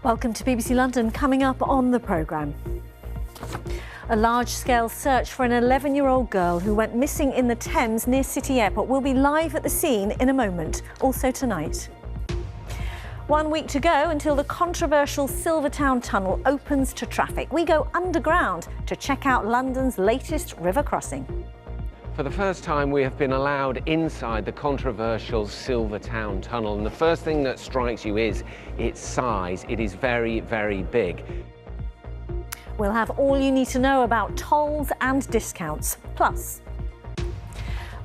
Welcome to BBC London. Coming up on the programme. A large-scale search for an 11-year-old girl who went missing in the Thames near City Airport will be live at the scene in a moment, also tonight. 1 week to go until the controversial Silvertown Tunnel opens to traffic. We go underground to check out London's latest river crossing. For the first time, we have been allowed inside the controversial Silvertown Tunnel, and the first thing that strikes you is its size. It is very, very big. We'll have all you need to know about tolls and discounts. Plus,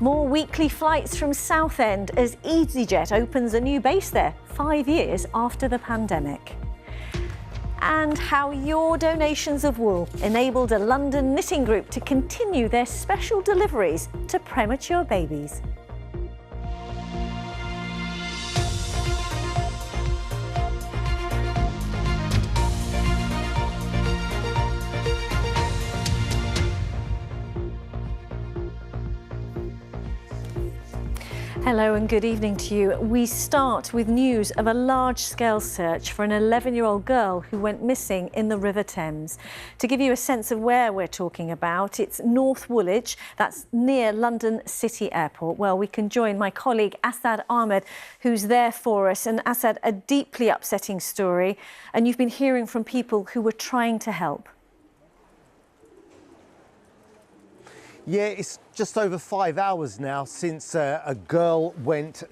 more weekly flights from Southend as EasyJet opens a new base there 5 years after the pandemic. And how your donations of wool enabled a London knitting group to continue their special deliveries to premature babies. Hello and good evening to you. We start with news of a large-scale search for an 11-year-old girl who went missing in the River Thames. To give you a sense of where we're talking about, it's North Woolwich, that's near London City Airport. Well, we can join my colleague Asad Ahmed, who's there for us. And Asad, a deeply upsetting story, and you've been hearing from people who were trying to help. Yeah, it's just over 5 hours now since a girl went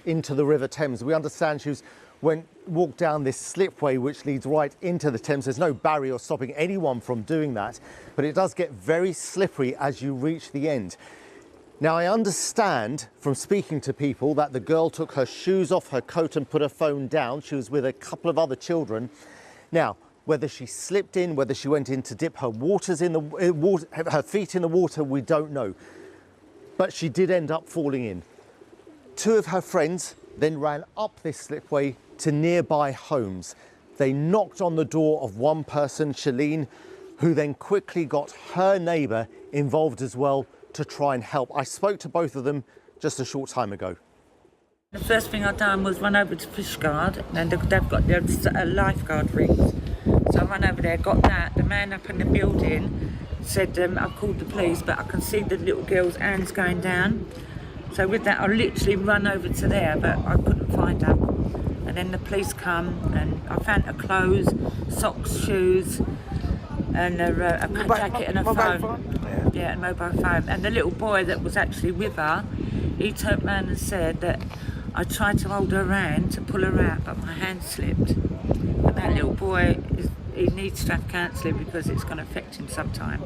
into the River Thames. We understand she walked down this slipway which leads right into the Thames. There's no barrier stopping anyone from doing that, but it does get very slippery as you reach the end. Now, I understand from speaking to people that the girl took her shoes off, her coat and put her phone down. She was with a couple of other children. Now, whether she slipped in, whether she went in to dip her her feet in the water, we don't know. But she did end up falling in. Two of her friends then ran up this slipway to nearby homes. They knocked on the door of one person, Shalene, who then quickly got her neighbour involved as well to try and help. I spoke to both of them just a short time ago. The first thing I done was run over to Fishguard, and they've got their lifeguard rings. So I ran over there, got that. The man up in the building said, I've called the police, but I can see the little girl's hands going down. So with that, I literally run over to there, but I couldn't find her. And then the police come, and I found her clothes, socks, shoes, and a jacket and a phone. Yeah, a mobile phone. And the little boy that was actually with her, he turned around and said that I tried to hold her hand to pull her out, but my hand slipped. And that little boy, he needs to have counselling because it's going to affect him sometime.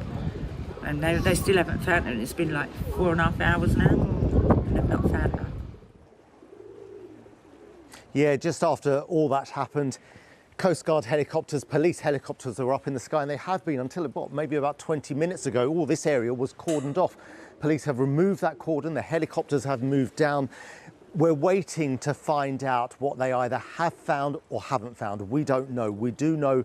And they still haven't found her, and it's been like 4.5 hours now, and they've not found her. Yeah, just after all that happened, Coast Guard helicopters, police helicopters were up in the sky, and they have been until maybe about 20 minutes ago. All this area was cordoned off. Police have removed that cordon, the helicopters have moved down. We're waiting to find out what they either have found or haven't found. We don't know. We do know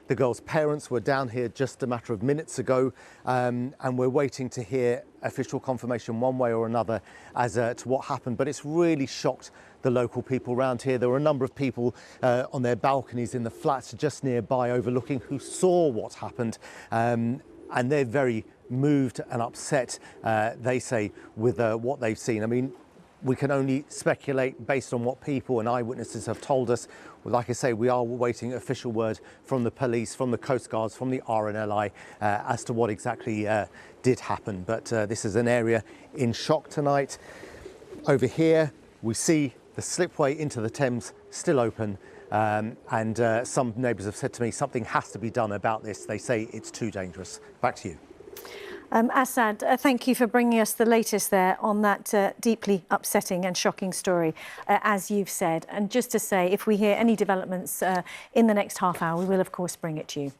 the girl's parents were down here just a matter of minutes ago, and we're waiting to hear official confirmation one way or another as to what happened. But it's really shocked the local people around here. There were a number of people on their balconies in the flats just nearby overlooking who saw what happened, and they're very moved and upset, they say, with what they've seen. I mean, we can only speculate based on what people and eyewitnesses have told us. Well, like I say, we are waiting official word from the police, from the Coast Guards, from the RNLI as to what exactly did happen. But this is an area in shock tonight. Over here, we see the slipway into the Thames still open. And some neighbours have said to me something has to be done about this. They say it's too dangerous. Back to you. Asad, thank you for bringing us the latest there on that deeply upsetting and shocking story, as you've said. And just to say, if we hear any developments in the next half hour, we will, of course, bring it to you.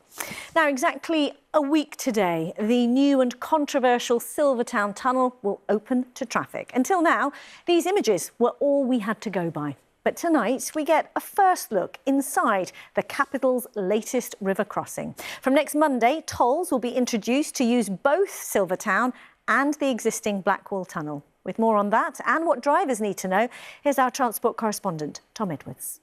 Now, exactly a week today, the new and controversial Silvertown Tunnel will open to traffic. Until now, these images were all we had to go by. But tonight, we get a first look inside the capital's latest river crossing. From next Monday, tolls will be introduced to use both Silvertown and the existing Blackwall Tunnel. With more on that and what drivers need to know, here's our transport correspondent, Tom Edwards.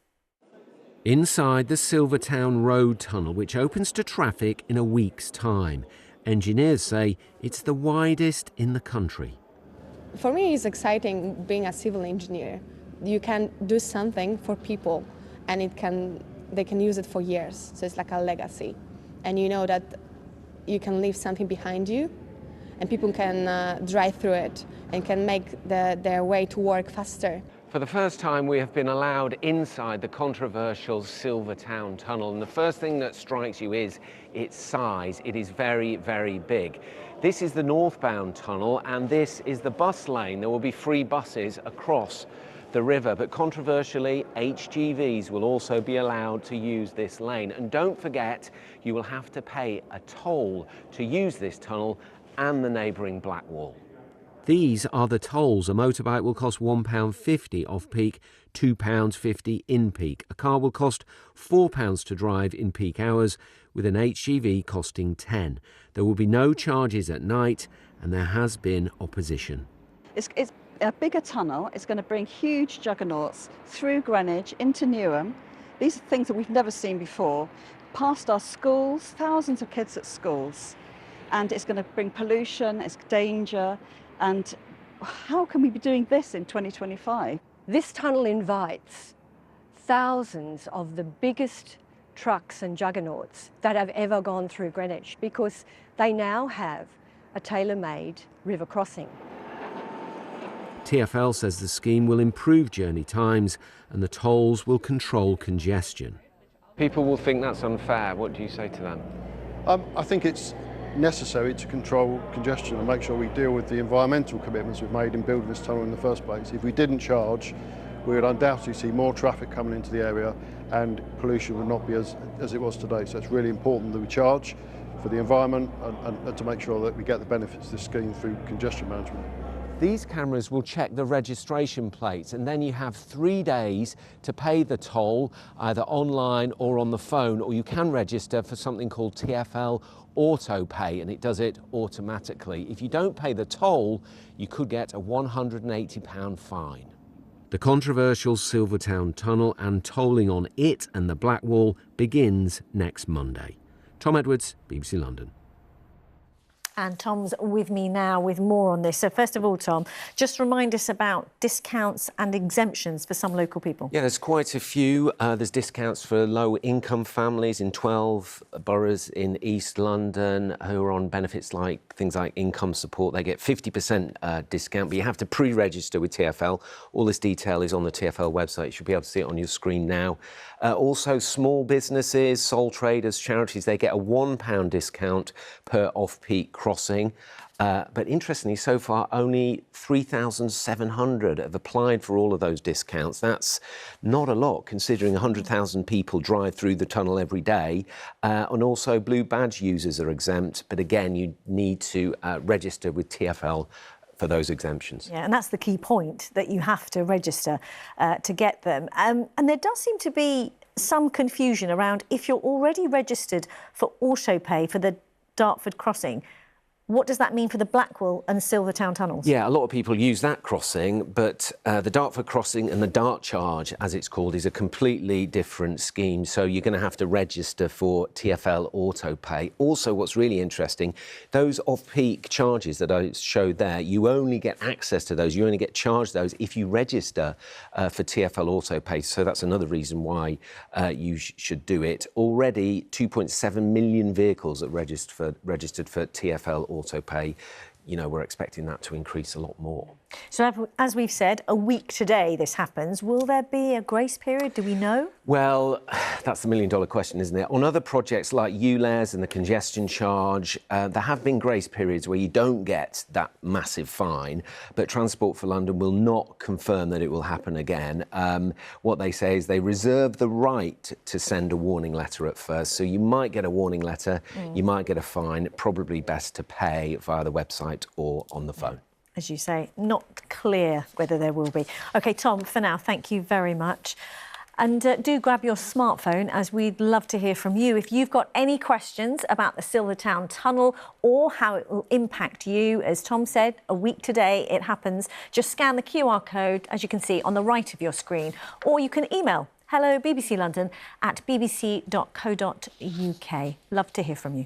Inside the Silvertown Road tunnel, which opens to traffic in a week's time, engineers say it's the widest in the country. For me, it's exciting being a civil engineer. You can do something for people, and they can use it for years. So it's like a legacy, and you know that you can leave something behind you, and people can drive through it and can make their way to work faster. For the first time, we have been allowed inside the controversial Silvertown tunnel, and the first thing that strikes you is its size. It is very, very big. This is the northbound tunnel, and this is the bus lane. There will be free buses across the river, but controversially, HGVs will also be allowed to use this lane. And don't forget, you will have to pay a toll to use this tunnel and the neighbouring Blackwall. These are the tolls. A motorbike will cost £1.50 off-peak, £2.50 in-peak. A car will cost £4 to drive in peak hours, with an HGV costing £10. There will be no charges at night, and there has been opposition. It's a bigger tunnel. It's going to bring huge juggernauts through Greenwich into Newham. These are things that we've never seen before, past our schools, thousands of kids at schools. And it's going to bring pollution, it's danger. And how can we be doing this in 2025? This tunnel invites thousands of the biggest trucks and juggernauts that have ever gone through Greenwich, because they now have a tailor-made river crossing. TfL says the scheme will improve journey times and the tolls will control congestion. People will think that's unfair. What do you say to them? I think it's necessary to control congestion and make sure we deal with the environmental commitments we've made in building this tunnel in the first place. If we didn't charge, we would undoubtedly see more traffic coming into the area and pollution would not be as it was today. So it's really important that we charge for the environment and to make sure that we get the benefits of this scheme through congestion management. These cameras will check the registration plates, and then you have 3 days to pay the toll, either online or on the phone, or you can register for something called TfL Auto Pay, and it does it automatically. If you don't pay the toll, you could get a £180 fine. The controversial Silvertown tunnel and tolling on it and the Blackwall begins next Monday. Tom Edwards, BBC London. And Tom's with me now with more on this. So first of all, Tom, just remind us about discounts and exemptions for some local people. Yeah, there's quite a few. There's discounts for low-income families in 12 boroughs in East London who are on benefits like things like income support. They get 50% discount, but you have to pre-register with TfL. All this detail is on the TfL website. You should be able to see it on your screen now. Also, small businesses, sole traders, charities, they get a £1 discount per off-peak crossing. But interestingly, so far, only 3,700 have applied for all of those discounts. That's not a lot, considering 100,000 people drive through the tunnel every day. And also, blue badge users are exempt. But again, you need to register with TfL for those exemptions. Yeah, and that's the key point, that you have to register to get them. And there does seem to be some confusion around if you're already registered for auto pay for the Dartford crossing. What does that mean for the Blackwall and Silvertown tunnels? Yeah, a lot of people use that crossing, but the Dartford crossing and the Dart charge, as it's called, is a completely different scheme. So you're going to have to register for TfL Auto Pay. Also, what's really interesting, those off-peak charges that I showed there, you only get access to those, you only get charged those if you register for TfL Auto Pay. So that's another reason why you should do it. Already, 2.7 million vehicles are registered for TfL Auto Pay. You know, we're expecting that to increase a lot more. So as we've said, a week today this happens. Will there be a grace period? Do we know? Well, that's the million-dollar question, isn't it? On other projects like ULEZ and the congestion charge, there have been grace periods where you don't get that massive fine, but Transport for London will not confirm that it will happen again. What they say is they reserve the right to send a warning letter at first. So you might get a warning letter, you might get a fine, probably best to pay via the website or on the phone. As you say, not clear whether there will be. OK, Tom, for now, thank you very much. And do grab your smartphone, as we'd love to hear from you. If you've got any questions about the Silvertown tunnel or how it will impact you, as Tom said, a week today it happens. Just scan the QR code, as you can see on the right of your screen, or you can email hello BBC London at bbc.co.uk. Love to hear from you.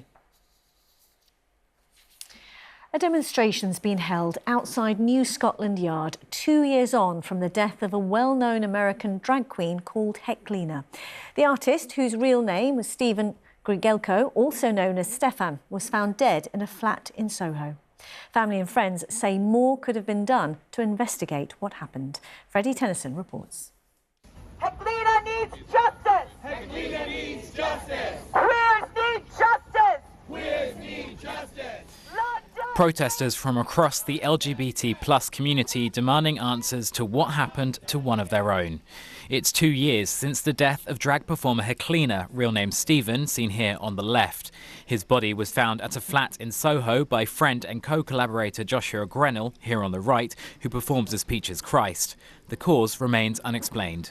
A demonstration's been held outside New Scotland Yard 2 years on from the death of a well-known American drag queen called Heklina. The artist, whose real name was Stephen Grigelko, also known as Stefan, was found dead in a flat in Soho. Family and friends say more could have been done to investigate what happened. Freddie Tennyson reports. Heklina needs justice! Heklina needs justice! Queers need justice! Queers need justice! Protesters from across the LGBT+ community demanding answers to what happened to one of their own. It's 2 years since the death of drag performer Heklina, real name Stephen, seen here on the left. His body was found at a flat in Soho by friend and co-collaborator Joshua Grenell, here on the right, who performs as Peaches Christ. The cause remains unexplained.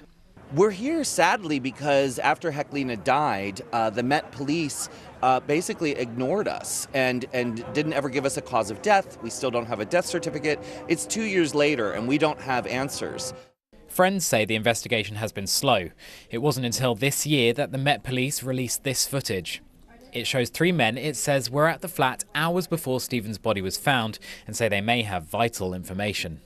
We're here sadly because after Heklina died, the Met Police basically ignored us and didn't ever give us a cause of death. We still don't have a death certificate. It's 2 years later and we don't have answers. Friends say the investigation has been slow. It wasn't until this year that the Met Police released this footage. It shows 3 men it says were at the flat hours before Stephen's body was found and say they may have vital information.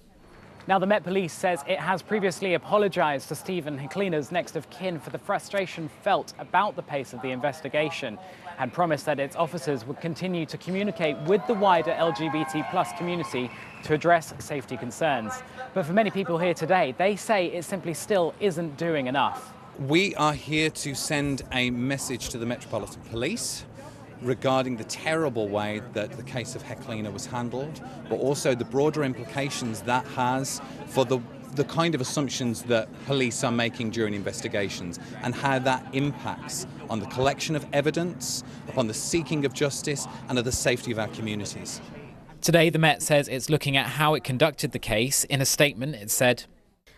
Now, the Met Police says it has previously apologised to Stephen Heklina's next of kin for the frustration felt about the pace of the investigation and promised that its officers would continue to communicate with the wider LGBT+ community to address safety concerns. But for many people here today, they say it simply still isn't doing enough. We are here to send a message to the Metropolitan Police regarding the terrible way that the case of Heklina was handled, but also the broader implications that has for the kind of assumptions that police are making during investigations and how that impacts on the collection of evidence, upon the seeking of justice and of the safety of our communities. Today, the Met says it's looking at how it conducted the case. In a statement, it said,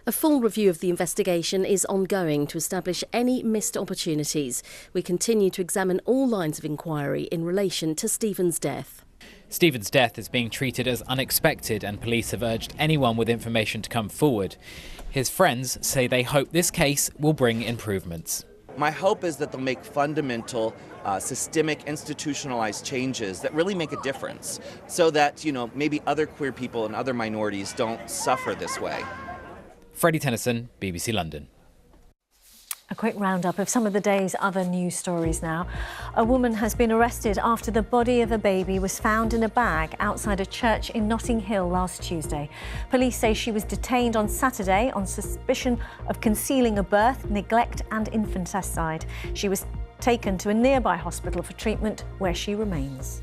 "A full review of the investigation is ongoing to establish any missed opportunities. We continue to examine all lines of inquiry in relation to Stephen's death." Stephen's death is being treated as unexpected and police have urged anyone with information to come forward. His friends say they hope this case will bring improvements. My hope is that they'll make fundamental, systemic, institutionalized changes that really make a difference so that, maybe other queer people and other minorities don't suffer this way. Freddie Tennyson, BBC London. A quick roundup of some of the day's other news stories now. A woman has been arrested after the body of a baby was found in a bag outside a church in Notting Hill last Tuesday. Police say she was detained on Saturday on suspicion of concealing a birth, neglect and infanticide. She was taken to a nearby hospital for treatment where she remains.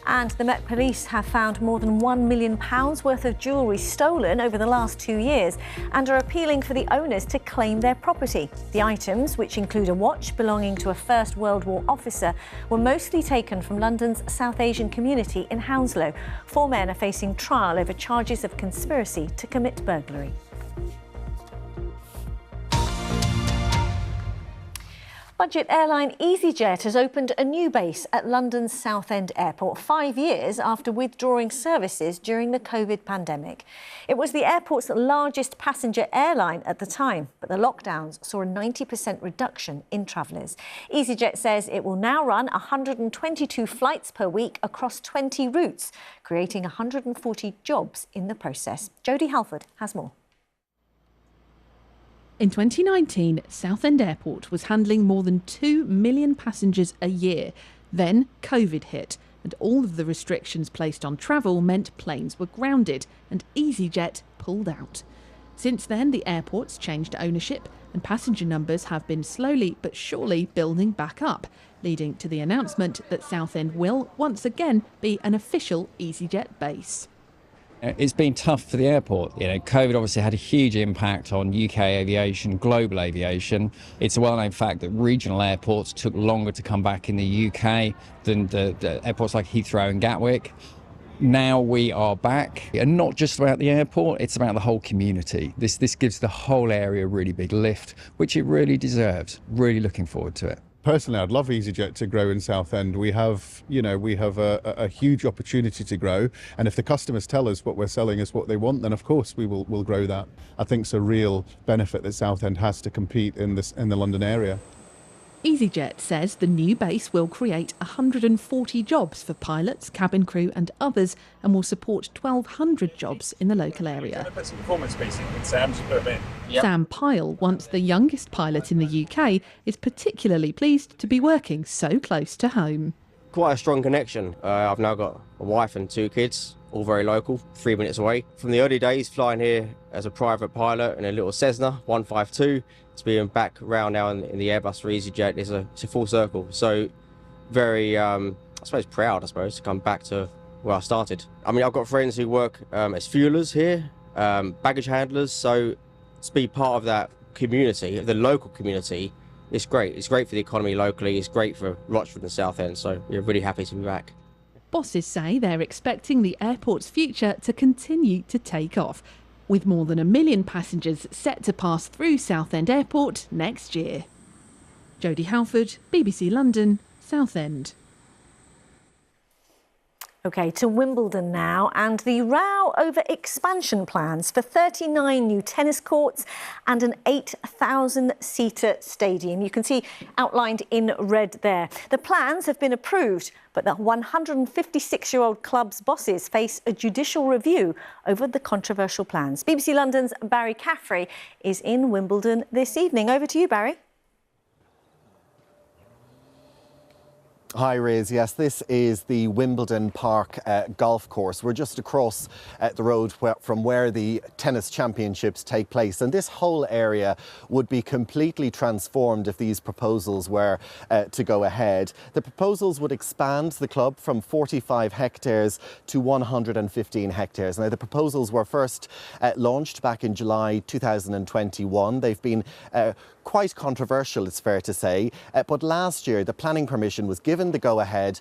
And the Met Police have found more than £1 million worth of jewellery stolen over the last 2 years and are appealing for the owners to claim their property. The items, which include a watch belonging to a First World War officer, were mostly taken from London's South Asian community in Hounslow. 4 men are facing trial over charges of conspiracy to commit burglary. Budget airline EasyJet has opened a new base at London's Southend Airport 5 years after withdrawing services during the COVID pandemic. It was the airport's largest passenger airline at the time, but the lockdowns saw a 90% reduction in travellers. EasyJet says it will now run 122 flights per week across 20 routes, creating 140 jobs in the process. Jodie Halford has more. In 2019, Southend Airport was handling more than 2 million passengers a year. Then COVID hit, and all of the restrictions placed on travel meant planes were grounded, and EasyJet pulled out. Since then, the airport's changed ownership, and passenger numbers have been slowly but surely building back up, leading to the announcement that Southend will once again be an official EasyJet base. It's been tough for the airport. COVID obviously had a huge impact on UK aviation, global aviation. It's a well-known fact that regional airports took longer to come back in the UK than the airports like Heathrow and Gatwick. Now we are back, and not just about the airport, it's about the whole community. This gives the whole area a really big lift, which it really deserves. Really looking forward to it. Personally, I'd love EasyJet to grow in Southend. We have a huge opportunity to grow, and if the customers tell us what we're selling is what they want, then of course we'll grow that. I think it's a real benefit that Southend has to compete in the London area. EasyJet says the new base will create 140 jobs for pilots, cabin crew and others, and will support 1,200 jobs in the local area. Put some performance pieces in, Sam, just put them in. Yep. Sam Pyle, once the youngest pilot in the UK, is particularly pleased to be working so close to home. Quite a strong connection. I've now got a wife and 2 kids, all very local, 3 minutes away. From the early days, flying here as a private pilot in a little Cessna 152, to being back around now in the Airbus for EasyJet it's a full circle. So very, I suppose, proud, to come back to where I started. I mean, I've got friends who work as fuelers here, baggage handlers, so to be part of that community, the local community, it's great. It's great for the economy locally, it's great for Rochford and Southend, so we're really happy to be back. Bosses say they're expecting the airport's future to continue to take off, with more than 1 million passengers set to pass through Southend Airport next year. Jodie Halford, BBC London, Southend. OK, to Wimbledon now, and the row over expansion plans for 39 new tennis courts and an 8,000-seater stadium. You can see outlined in red there. The plans have been approved, but the 156-year-old club's bosses face a judicial review over the controversial plans. BBC London's Barry Caffrey is in Wimbledon this evening. Over to you, Barry. Hi, Riz. Yes, this is the Wimbledon Park golf course. We're just across the road from where the tennis championships take place. And this whole area would be completely transformed if these proposals were to go ahead. The proposals would expand the club from 45 hectares to 115 hectares. Now, the proposals were first launched back in July 2021. They've been quite controversial, it's fair to say. But last year, the planning permission was given the go-ahead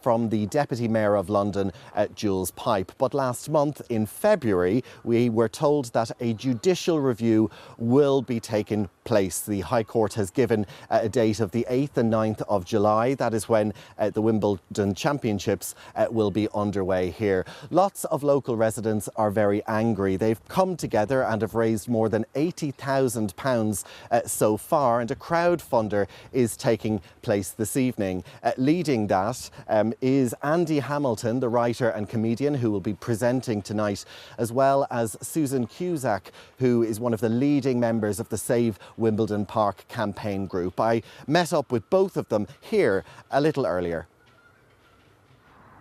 from the Deputy Mayor of London, Jules Pipe. But last month, in February, we were told that a judicial review will be taking place. The High Court has given a date of the 8th and 9th of July. That is when the Wimbledon Championships will be underway here. Lots of local residents are very angry. They've come together and have raised more than £80,000 so far, and a crowdfunder is taking place this evening. Leading that is Andy Hamilton, the writer and comedian who will be presenting tonight, as well as Susan Cusack, who is one of the leading members of the Save Wimbledon Park campaign group. I met up with both of them here a little earlier.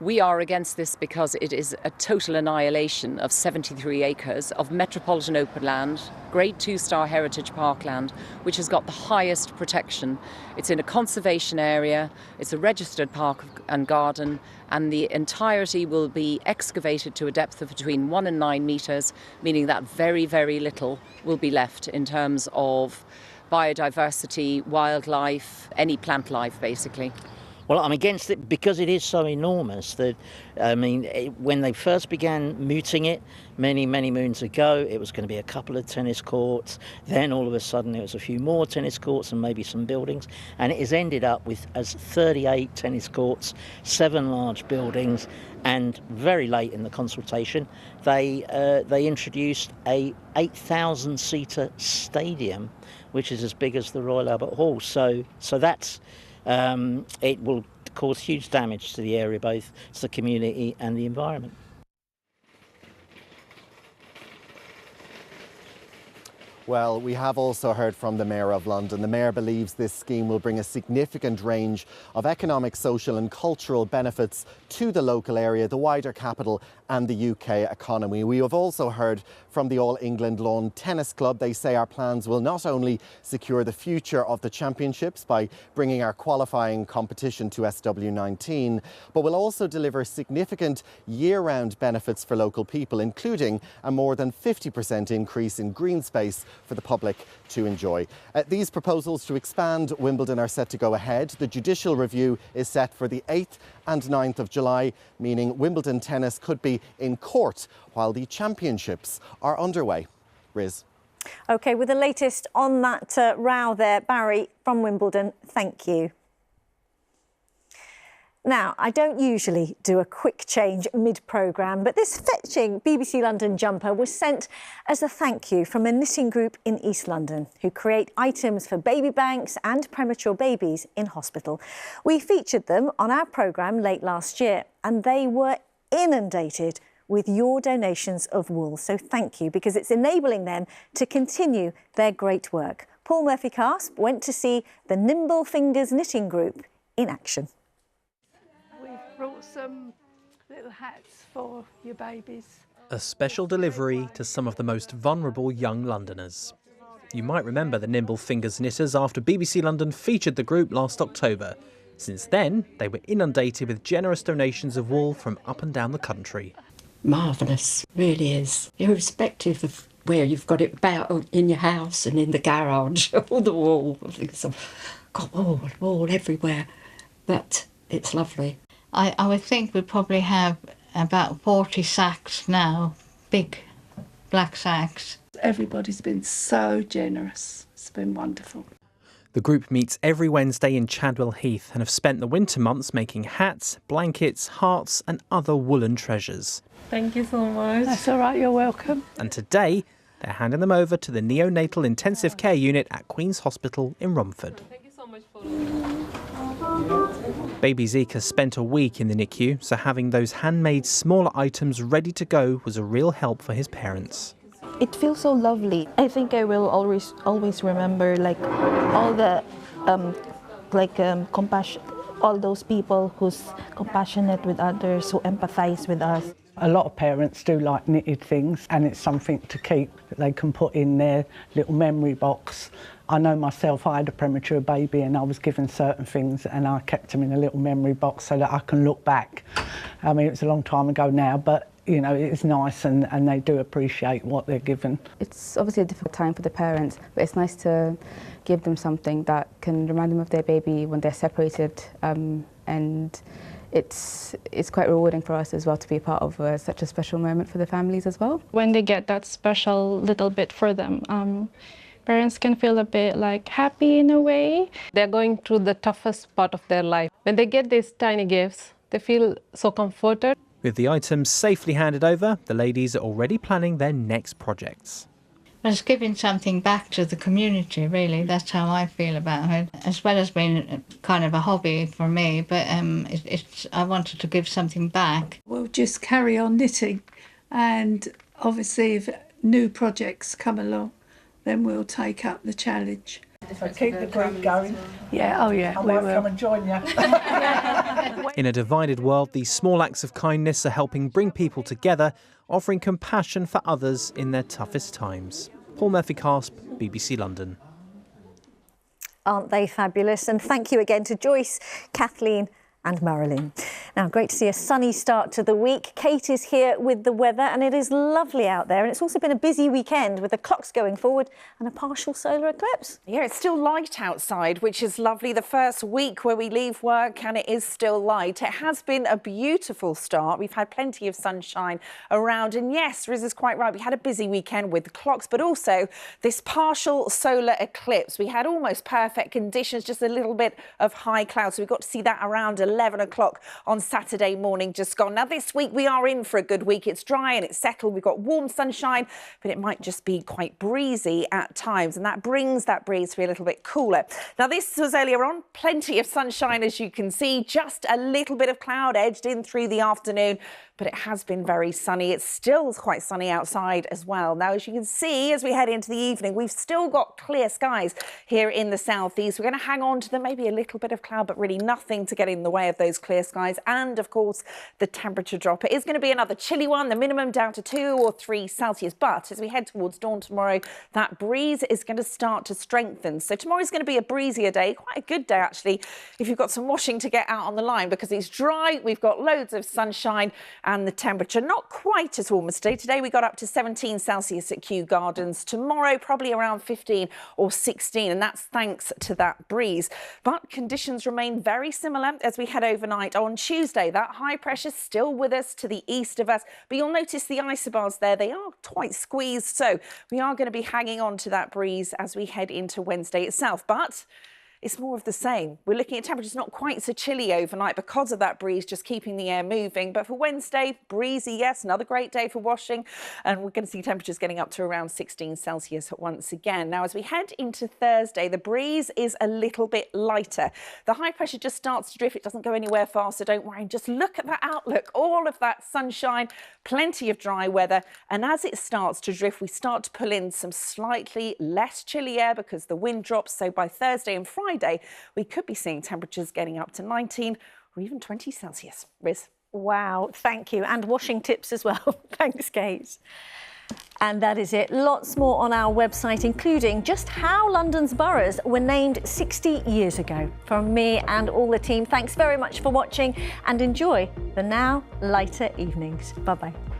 We are against this because it is a total annihilation of 73 acres of metropolitan open land, Grade 2-star heritage parkland, which has got the highest protection. It's in a conservation area, it's a registered park and garden, and the entirety will be excavated to a depth of between 1 and 9 metres, meaning that very, very little will be left in terms of biodiversity, wildlife, any plant life, basically. Well, I'm against it because it is so enormous that, when they first began mooting it many, many moons ago, it was going to be a couple of tennis courts. Then all of a sudden it was a few more tennis courts and maybe some buildings. And it has ended up with as 38 tennis courts, 7 large buildings. And very late in the consultation, they introduced a 8,000-seater stadium, which is as big as the Royal Albert Hall. So that's... it will cause huge damage to the area, both to the community and the environment. Well, we have also heard from the Mayor of London. The Mayor believes this scheme will bring a significant range of economic, social and cultural benefits to the local area, the wider capital and the UK economy. We have also heard from the All England Lawn Tennis Club. They say our plans will not only secure the future of the championships by bringing our qualifying competition to SW19, but will also deliver significant year-round benefits for local people, including a more than 50% increase in green space for the public to enjoy. These proposals to expand Wimbledon are set to go ahead. The judicial review is set for the 8th and 9th of July, meaning Wimbledon tennis could be in court while the championships are underway. Riz. OK, with the latest on that row there, Barry from Wimbledon, thank you. Now, I don't usually do a quick change mid-programme, but this fetching BBC London jumper was sent as a thank you from a knitting group in East London who create items for baby banks and premature babies in hospital. We featured them on our programme late last year and they were inundated with your donations of wool. So thank you, because it's enabling them to continue their great work. Paul Murphy-Casp went to see the Nimble Fingers Knitting Group in action. Brought some little hats for your babies. A special delivery to some of the most vulnerable young Londoners. You might remember the Nimble Fingers Knitters after BBC London featured the group last October. Since then, they were inundated with generous donations of wool from up and down the country. Marvellous, really is. Irrespective of where you've got it about in your house and in the garage, all the wool. Got wool everywhere, but it's lovely. I would think we probably have about 40 sacks now, big black sacks. Everybody's been so generous. It's been wonderful. The group meets every Wednesday in Chadwell Heath and have spent the winter months making hats, blankets, hearts and other woolen treasures. Thank you so much. That's all right, you're welcome. And today, they're handing them over to the neonatal intensive care unit at Queen's Hospital in Romford. Thank you so much for Baby Zika spent a week in the NICU, so having those handmade smaller items ready to go was a real help for his parents. It feels so lovely. I think I will always remember like all the compassion, all those people who's compassionate with others, who empathize with us. A lot of parents do like knitted things, and it's something to keep that they can put in their little memory box. I know myself, I had a premature baby and I was given certain things and I kept them in a little memory box so that I can look back. I mean, it's a long time ago now, but you know, it's nice and they do appreciate what they're given. It's obviously a difficult time for the parents, but it's nice to give them something that can remind them of their baby when they're separated, and it's quite rewarding for us as well to be part of such a special moment for the families as well. When they get that special little bit for them, parents can feel a bit like happy in a way. They're going through the toughest part of their life. When they get these tiny gifts, they feel so comforted. With the items safely handed over, the ladies are already planning their next projects. It's giving something back to the community, really. That's how I feel about it. As well as being kind of a hobby for me, but I wanted to give something back. We'll just carry on knitting, and obviously if new projects come along, then we'll take up the challenge. So keep the group going. Yeah, oh yeah, we will. Come and join you. In a divided world, these small acts of kindness are helping bring people together, offering compassion for others in their toughest times. Paul Murphy-Casp, BBC London. Aren't they fabulous? And thank you again to Joyce, Kathleen and Marilyn. Now, great to see a sunny start to the week. Kate is here with the weather and it is lovely out there. And it's also been a busy weekend with the clocks going forward and a partial solar eclipse. Yeah, it's still light outside, which is lovely. The first week where we leave work and it is still light. It has been a beautiful start. We've had plenty of sunshine around. And yes, Riz is quite right. We had a busy weekend with the clocks, but also this partial solar eclipse. We had almost perfect conditions, just a little bit of high clouds. So we got to see that around 11 o'clock on Saturday morning just gone. Now this week we are in for a good week. It's dry and it's settled. We've got warm sunshine, but it might just be quite breezy at times, and that brings that breeze to be a little bit cooler. Now this was earlier on, plenty of sunshine as you can see, just a little bit of cloud edged in through the afternoon, but it has been very sunny. It's still quite sunny outside as well. Now, as you can see, as we head into the evening, we've still got clear skies here in the southeast. We're going to hang on to them, maybe a little bit of cloud, but really nothing to get in the way of those clear skies. And of course, the temperature drop. It is going to be another chilly one, the minimum down to 2 or 3 Celsius. But as we head towards dawn tomorrow, that breeze is going to start to strengthen. So tomorrow's going to be a breezier day, quite a good day actually, if you've got some washing to get out on the line, because it's dry, we've got loads of sunshine, and the temperature not quite as warm as today. Today we got up to 17 Celsius at Kew Gardens. Tomorrow probably around 15 or 16, and that's thanks to that breeze. But conditions remain very similar as we head overnight on Tuesday. That high pressure still with us to the east of us, but you'll notice the isobars there, they are quite squeezed, so we are going to be hanging on to that breeze as we head into Wednesday itself. But it's more of the same. We're looking at temperatures not quite so chilly overnight because of that breeze just keeping the air moving. But for Wednesday, breezy, yes, another great day for washing. And we're going to see temperatures getting up to around 16 Celsius once again. Now, as we head into Thursday, the breeze is a little bit lighter. The high pressure just starts to drift. It doesn't go anywhere fast, so don't worry. Just look at that outlook. All of that sunshine, plenty of dry weather. And as it starts to drift, we start to pull in some slightly less chilly air because the wind drops. So by Thursday and Friday, we could be seeing temperatures getting up to 19 or even 20 Celsius. Riz. Wow, thank you. And washing tips as well. Thanks, Kate. And that is it. Lots more on our website, including just how London's boroughs were named 60 years ago. From me and all the team, thanks very much for watching and enjoy the now lighter evenings. Bye-bye.